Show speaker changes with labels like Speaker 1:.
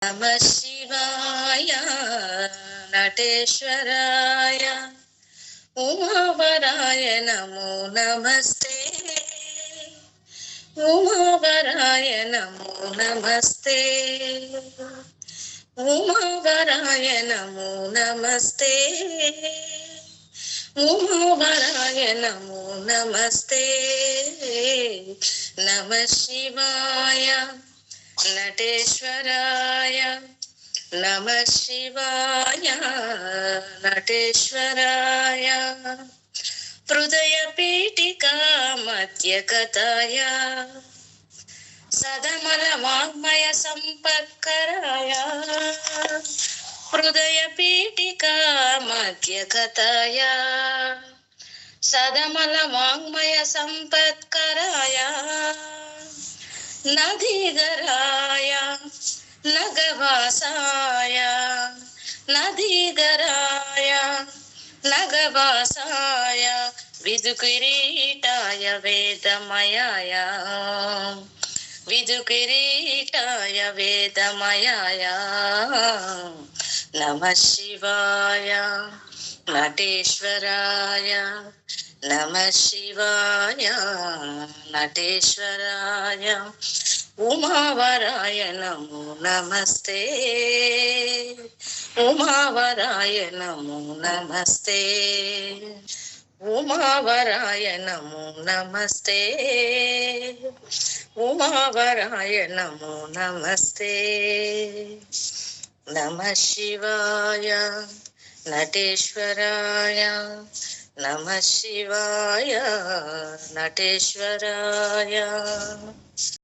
Speaker 1: నమ శివాయ నటేశ్వరాయ ఉమావరాయ నమో నమస్తే ఉమావరాయ నమో నమస్తే ఉమావరాయ నమో నమస్తే ఉమావరాయ నమో నమస్తే నమ శివాయ నటేశ్వరాయ నమ శివాయ నటేశ్వరాయ హృదయ పీఠికా మధ్యగతాయ సదమల వాగ్మయ సంపత్కరాయ హృదయ పీఠికా మధ్యగతాయ సదమల వాగ్మయ సంపత్కరాయ నదీధరాయ నగవాసాయ నదీధరాయ నగవాసాయ విదుకిరీటాయ వేదమయాయ విదుకిరీటాయ వేదమయాయ నమ శివాయ నటేశ్వరాయ నమ శివాయ నటేశ్వరాయ ఉమావరాయ నమో నమస్తే ఉమావరాయ నమో నమస్తే ఉమావరాయ నమో నమస్తే ఉమావరాయ నమో నమస్తే నమ శివాయ నటేశ్వరాయ నమ శివాయ నటేశ్వరాయ